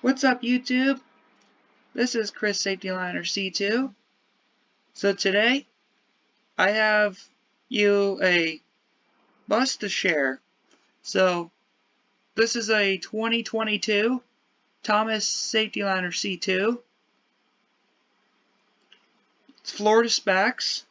What's up, YouTube? This is Saf-T-Liner C2. So today, I have you a bus to share. So this is a 2022 Thomas Saf-T-Liner C2. It's Florida specs.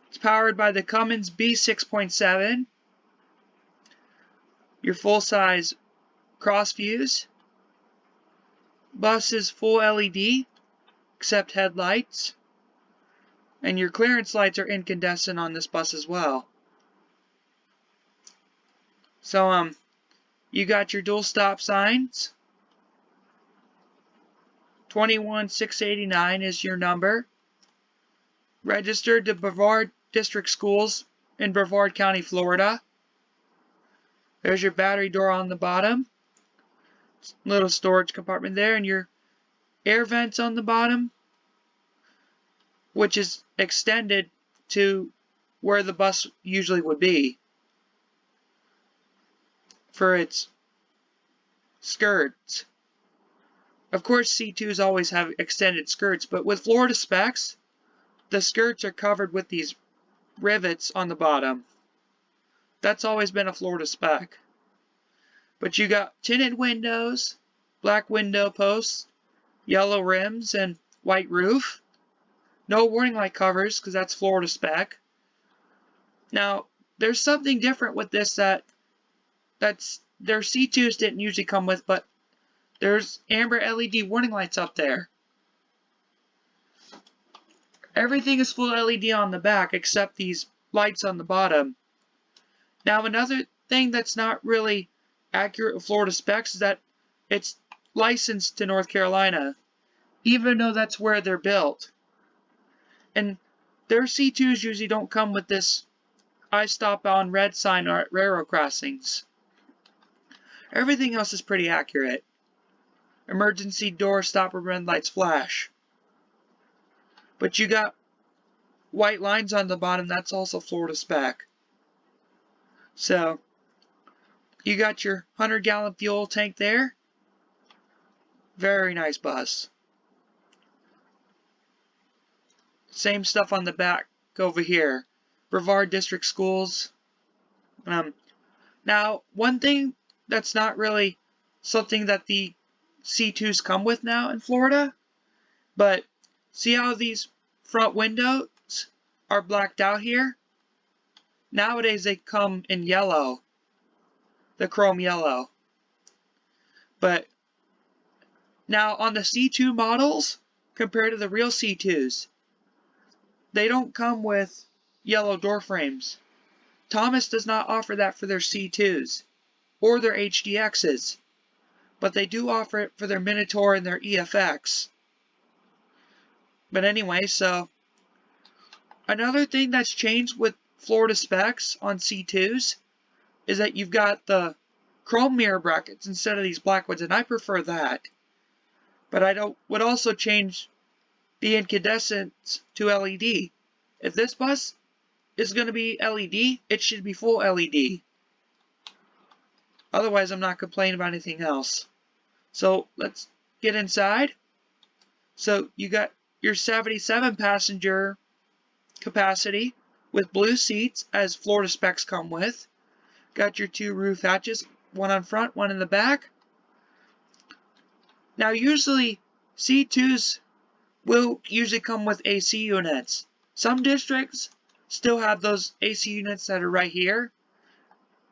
It's powered by the Cummins B6.7. Your full-size cross views. Bus is full LED, except headlights. And your clearance lights are incandescent on this bus as well. So, you got your dual stop signs. 21689 is your number. Registered to Brevard District Schools in Brevard County, Florida. There's your battery door on the bottom. Little storage compartment there, and your air vents on the bottom, which is extended to where the bus usually would be for its skirts. Of course, C2s always have extended skirts, but with Florida specs, the skirts are covered with these rivets on the bottom. That's always been a Florida spec. But you got tinted windows, black window posts, yellow rims, and white roof. No warning light covers, because that's Florida spec. Now, there's something different with this that's their C2s didn't usually come with, but there's amber LED warning lights up there. Everything is full LED on the back except these lights on the bottom. Now, another thing that's not really accurate with Florida specs is that it's licensed to North Carolina, even though that's where they're built. And their C2s usually don't come with this I stop on red sign or at railroad crossings. Everything else is pretty accurate. Emergency door stopper red lights flash. But you got white lines on the bottom, that's also Florida spec. So, you got your 100-gallon fuel tank there. Very nice bus. Same stuff on the back over here. Brevard District Schools. Now, one thing that's not really something that the C2s come with now in Florida, but see how these front windows are blacked out here? Nowadays they come in yellow, the chrome yellow. But now on the C2 models, compared to the real C2s, they don't come with yellow door frames. Thomas does not offer that for their C2s or their HDXs, but they do offer it for their Minotaur and their EFX. But anyway, so another thing that's changed with Florida specs on C2s is that you've got the chrome mirror brackets instead of these black ones, and I prefer that. But I would also change the incandescent to LED. If this bus is going to be LED, it should be full LED. Otherwise, I'm not complaining about anything else. So let's get inside. So you got your 77 passenger capacity with blue seats, as Florida specs come with. Got your two roof hatches, one on front, one in the back. Now usually C2s will usually come with AC units. Some districts still have those AC units that are right here,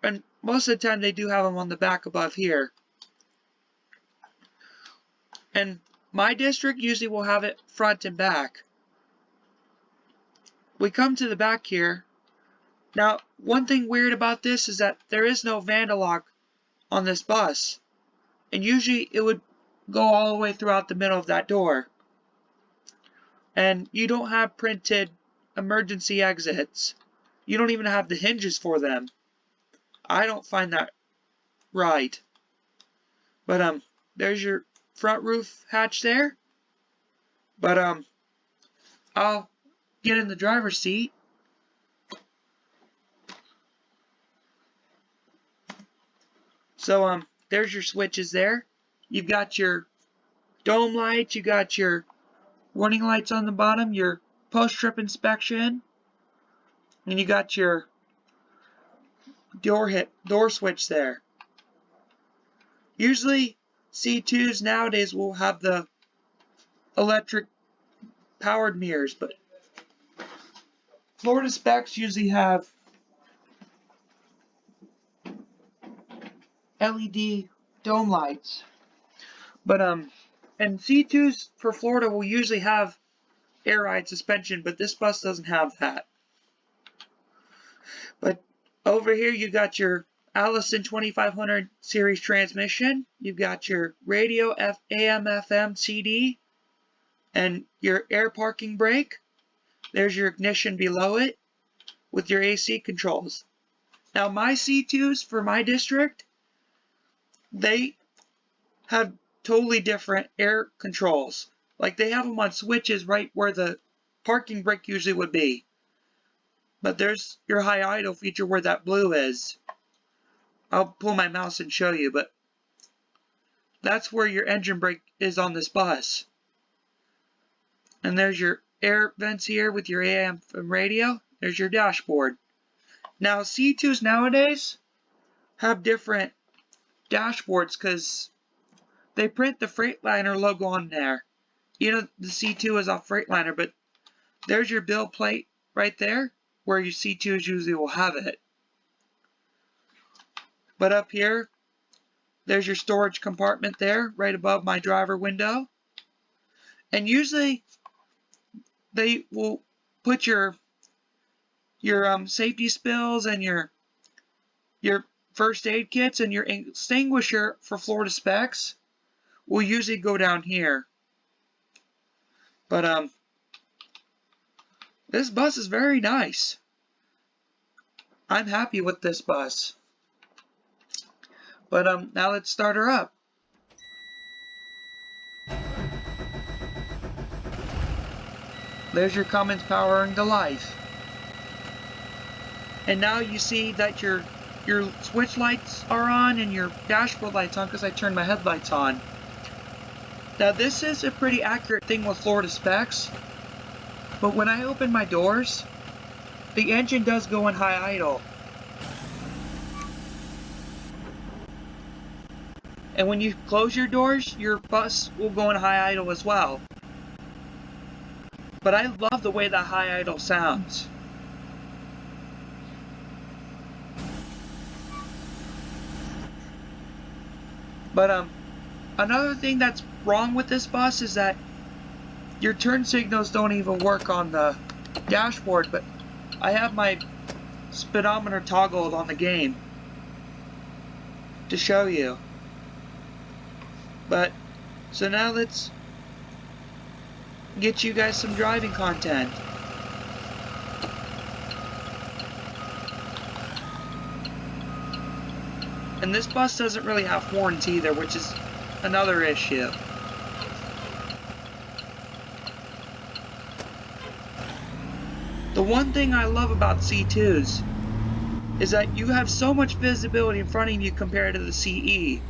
and most of the time they do have them on the back above here. And my district usually will have it front and back. We come to the back here. Now, one thing weird about this is that there is no Vandalock on this bus, and usually it would go all the way throughout the middle of that door. And you don't have printed emergency exits. You don't even have the hinges for them. I don't find that right. But there's your front roof hatch there. But I'll get in the driver's seat. So there's your switches there. You've got your dome lights, you got your warning lights on the bottom, your post-trip inspection, and you got your door switch there. Usually C2s nowadays will have the electric powered mirrors, but Florida specs usually have LED dome lights. But and C2s for Florida will usually have air ride suspension, but this bus doesn't have that. But over here you got your Allison 2500 series transmission. You've got your radio, AM, FM, CD, and your air parking brake. There's your ignition below it with your AC controls. Now my C2s for my district, they have totally different air controls. Like they have them on switches right where the parking brake usually would be. But there's your high idle feature where that blue is. I'll pull my mouse and show you, but that's where your engine brake is on this bus. And there's your air vents here with your AM radio. There's your dashboard. Now C2s nowadays have different dashboards because they print the Freightliner logo on there. You know the C2 is off Freightliner, but there's your bill plate right there where your C2s usually will have it. But up here, there's your storage compartment there right above my driver window. And usually they will put your safety spills and your first aid kits and your extinguisher for Florida specs will usually go down here. But this bus is very nice. I'm happy with this bus. But now let's start her up. There's your Cummins powering to life. And now you see that your switch lights are on and your dashboard lights on because I turned my headlights on. Now this is a pretty accurate thing with Florida specs, but when I open my doors, the engine does go in high idle. And when you close your doors, your bus will go in high idle as well. But I love the way that high idle sounds. But another thing that's wrong with this bus is that your turn signals don't even work on the dashboard, but I have my speedometer toggled on the game to show you. But so now let's get you guys some driving content. And this bus doesn't really have horns either, which is another issue. The one thing I love about C2s is that you have so much visibility in front of you compared to the CE.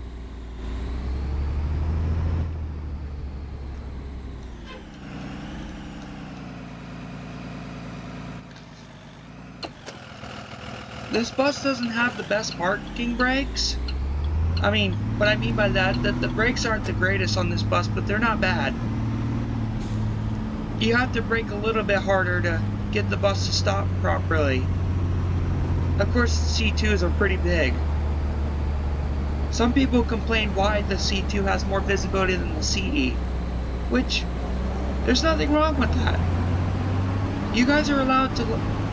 This bus doesn't have the best parking brakes. I mean, what I mean by that the brakes aren't the greatest on this bus, but they're not bad. You have to brake a little bit harder to get the bus to stop properly. Of course, C2s are pretty big. Some people complain why the C2 has more visibility than the CE, which there's nothing wrong with that. You guys are allowed to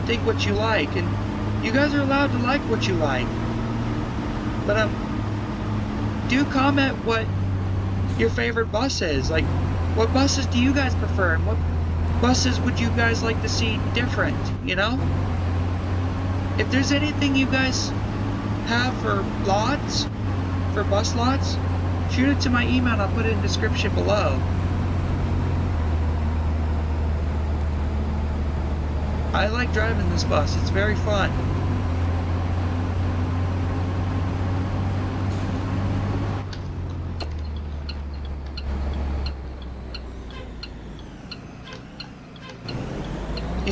think what you like, and you guys are allowed to like what you like. But do comment what your favorite bus is. Like, what buses do you guys prefer? And what buses would you guys like to see different, you know? If there's anything you guys have for lots, for bus lots, shoot it to my email and I'll put it in the description below. I like driving this bus, it's very fun.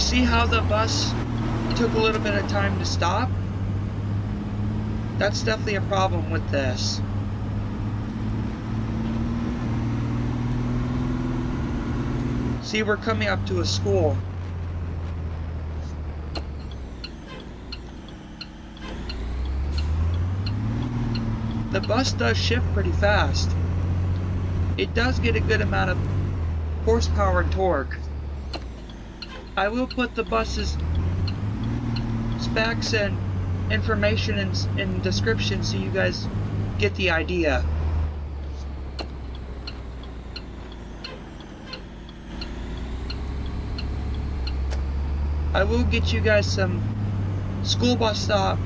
You see how the bus took a little bit of time to stop? That's definitely a problem with this. See, we're coming up to a school. The bus does shift pretty fast. It does get a good amount of horsepower and torque. I will put the bus's specs and information in description so you guys get the idea. I will get you guys some school bus stop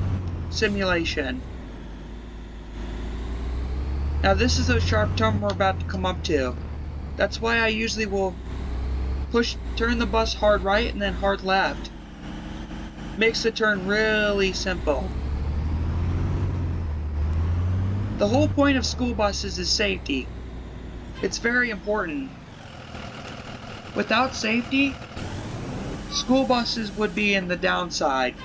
simulation. Now this is a sharp turn we're about to come up to. That's why I usually will turn the bus hard right and then hard left. Makes the turn really simple. The whole point of school buses is safety. It's very important. Without safety, school buses would be in the downside.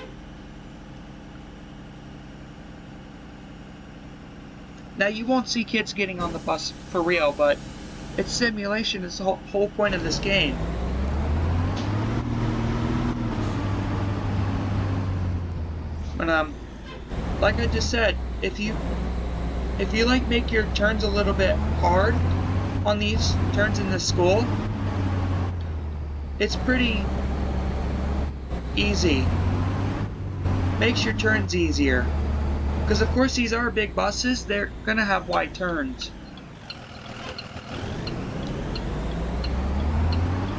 Now you won't see kids getting on the bus for real, but it's simulation. It's the whole point of this game. But like I just said, if you like make your turns a little bit hard on these turns in the school, it's pretty easy. Makes your turns easier. Because of course these are big buses, they're gonna have wide turns.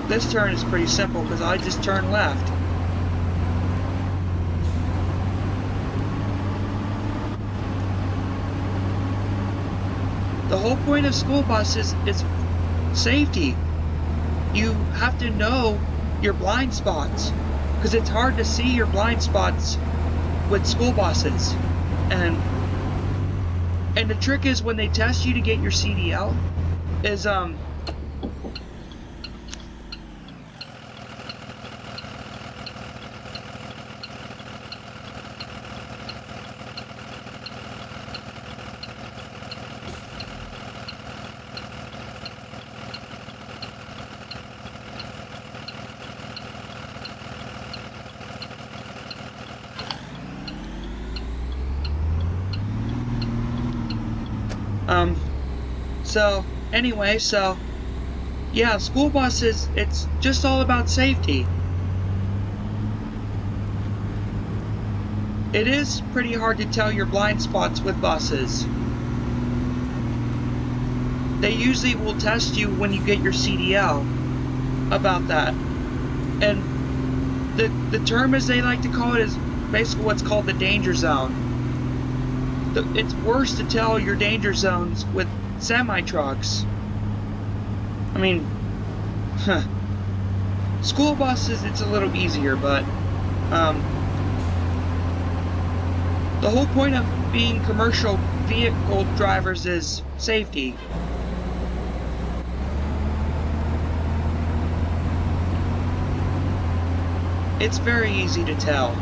This turn is pretty simple because I just turn left. The whole point of school buses is safety. You have to know your blind spots because it's hard to see your blind spots with school buses. And the trick is when they test you to get your CDL is so anyway, so yeah, school buses, it's just all about safety. It is pretty hard to tell your blind spots with buses. They usually will test you when you get your CDL about that. And the term, as they like to call it, is basically what's called the danger zone. It's worse to tell your danger zones with semi-trucks. I mean, school buses, it's a little easier, but the whole point of being commercial vehicle drivers is safety. It's very easy to tell.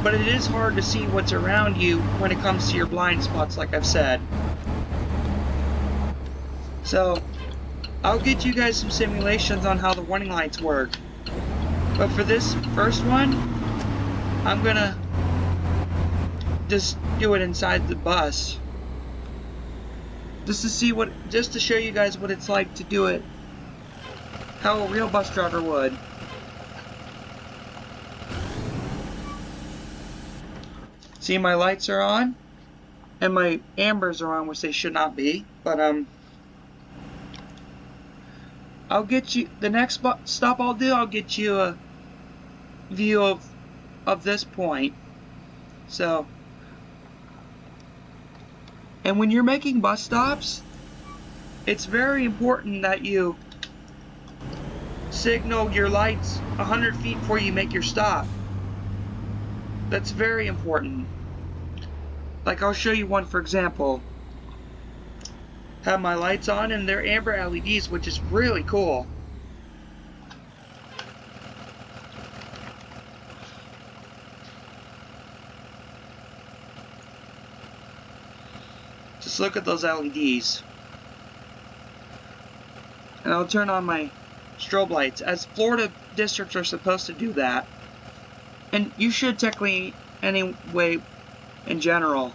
But it is hard to see what's around you when it comes to your blind spots, like I've said. So, I'll get you guys some simulations on how the warning lights work. But for this first one, I'm gonna just do it inside the bus. Just to show you guys what it's like to do it how a real bus driver would. See, my lights are on, and my ambers are on, which they should not be, but I'll get you, the next stop I'll do, I'll get you a view of this point. So, and when you're making bus stops, it's very important that you signal your lights 100 feet before you make your stop. That's very important. Like, I'll show you one for example. Have my lights on and they're amber LEDs, which is really cool. So look at those LEDs. And I'll turn on my strobe lights, as Florida districts are supposed to do that. And you should technically anyway in general.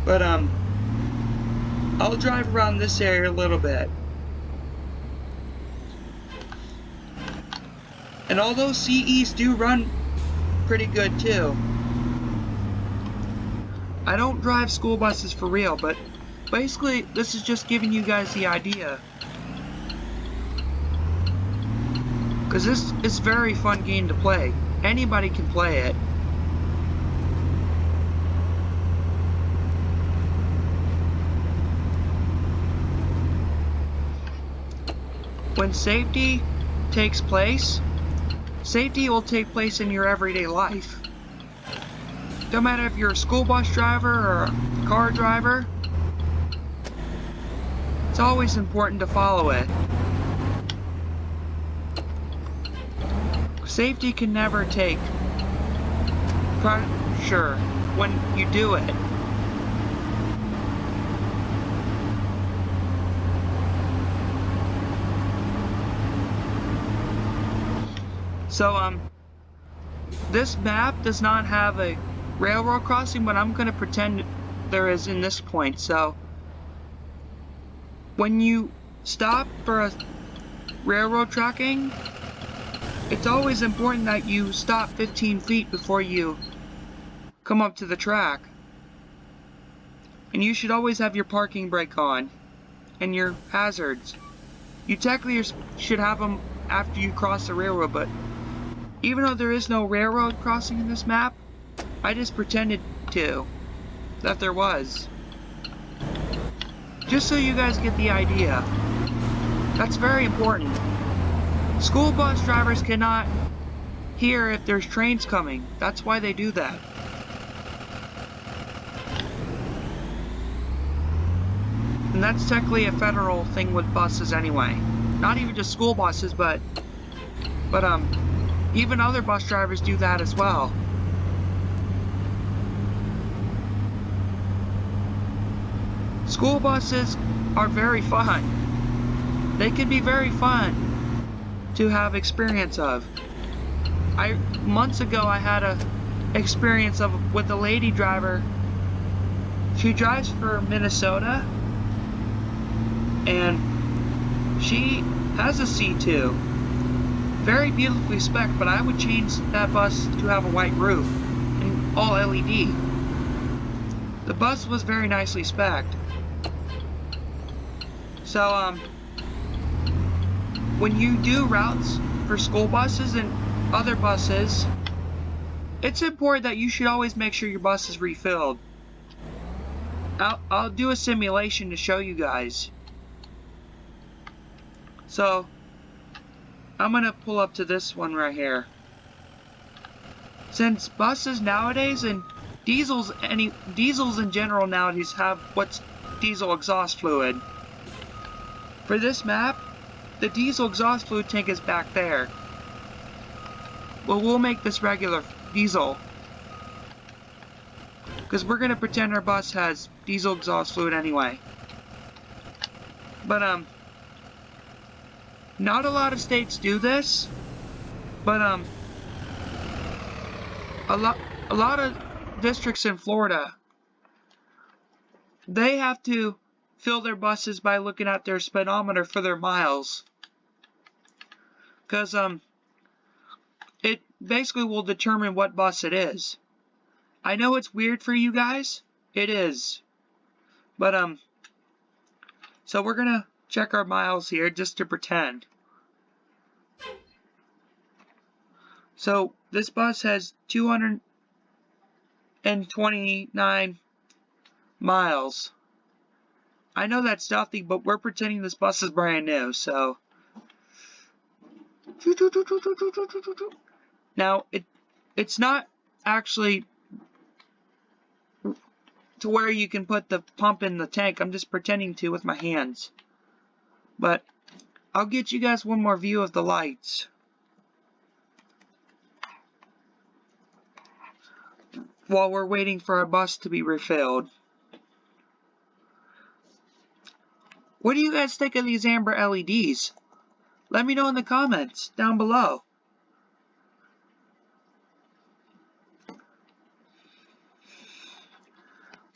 But I'll drive around this area a little bit. And although CEs do run pretty good too, I don't drive school buses for real, but basically this is just giving you guys the idea. Because this is a very fun game to play. Anybody can play it. When safety takes place, safety will take place in your everyday life. No matter if you're a school bus driver or a car driver, it's always important to follow it. Safety can never take pressure when you do it. So, this map does not have a railroad crossing, but I'm going to pretend there is in this point. So, when you stop for a railroad tracking, it's always important that you stop 15 feet before you come up to the track. And you should always have your parking brake on and your hazards. You technically should have them after you cross the railroad, but even though there is no railroad crossing in this map, I just pretended that there was. Just so you guys get the idea. That's very important. School bus drivers cannot hear if there's trains coming. That's why they do that. And that's technically a federal thing with buses anyway. Not even just school buses, but even other bus drivers do that as well. School buses are very fun. They can be very fun to have experience of. Months ago I had a experience with a lady driver. She drives for Minnesota and she has a C2. Very beautifully spec'd, but I would change that bus to have a white roof and all LED. The bus was very nicely spec'd. So, when you do routes for school buses and other buses, it's important that you should always make sure your bus is refilled. I'll do a simulation to show you guys. So, I'm gonna pull up to this one right here. Since buses nowadays and diesels in general nowadays have what's diesel exhaust fluid. For this map, the diesel exhaust fluid tank is back there. Well, we'll make this regular diesel. Because we're going to pretend our bus has diesel exhaust fluid anyway. But, not a lot of states do this. But, a lot of districts in Florida, they have to fill their buses by looking at their speedometer for their miles. Because, it basically will determine what bus it is. I know it's weird for you guys. It is. But, so we're gonna check our miles here just to pretend. So, this bus has 229 miles. I know that's nothing, but we're pretending this bus is brand new, so. Now, it's not actually to where you can put the pump in the tank. I'm just pretending to with my hands. But I'll get you guys one more view of the lights. while we're waiting for our bus to be refilled. What do you guys think of these amber LEDs? Let me know in the comments down below.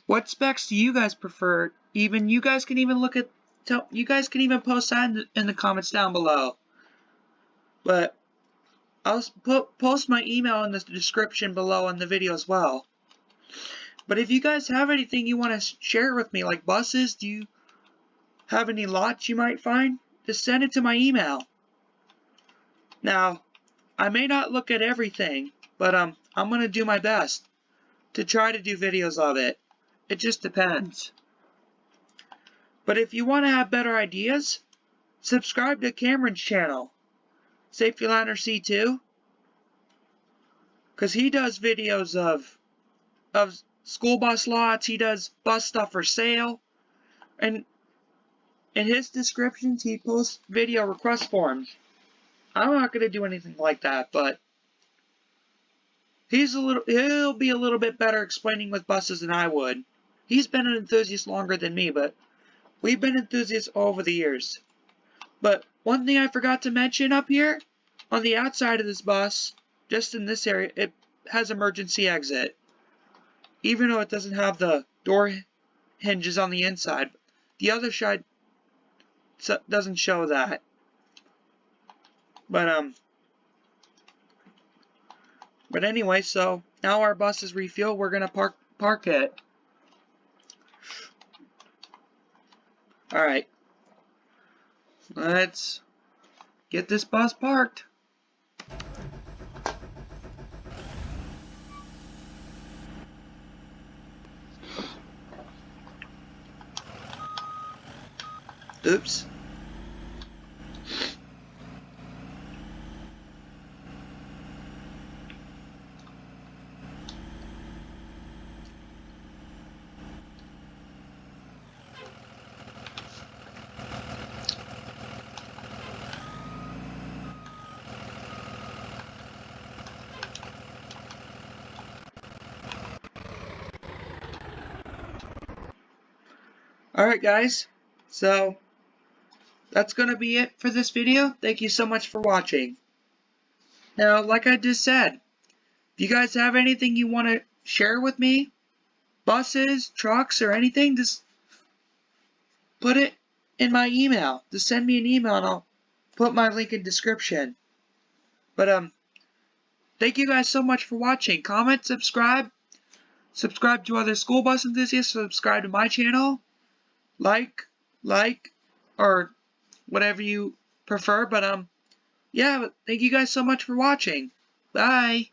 What specs do you guys prefer? You guys can even post that in the comments down below. But I'll post my email in the description below on the video as well. But if you guys have anything you want to share with me, like buses, do you have any lots you might find? Just send it to my email. Now, I may not look at everything, but I'm going to do my best to try to do videos of it. It just depends. But if you want to have better ideas, subscribe to Cameron's channel, Saf-T-Liner C2, because he does videos of school bus lots. He does bus stuff for sale, and in his descriptions he posts video request forms. I'm not going to do anything like that, but he'll be a little bit better explaining with buses than I would. He's been an enthusiast longer than me, but we've been enthusiasts over the years. But one thing I forgot to mention up here, on the outside of this bus, just in this area, it has emergency exit. Even though it doesn't have the door hinges on the inside. The other side doesn't show that. But anyway, so now our bus is refueled. We're gonna park it. Alright. Let's get this bus parked. Oops. Alright guys, so that's going to be it for this video. Thank you so much for watching. Now, like I just said, if you guys have anything you want to share with me, buses, trucks, or anything, just put it in my email. Just send me an email and I'll put my link in description. But thank you guys so much for watching. Comment, subscribe to other school bus enthusiasts, subscribe to my channel, like, or whatever you prefer. But yeah, thank you guys so much for watching. Bye.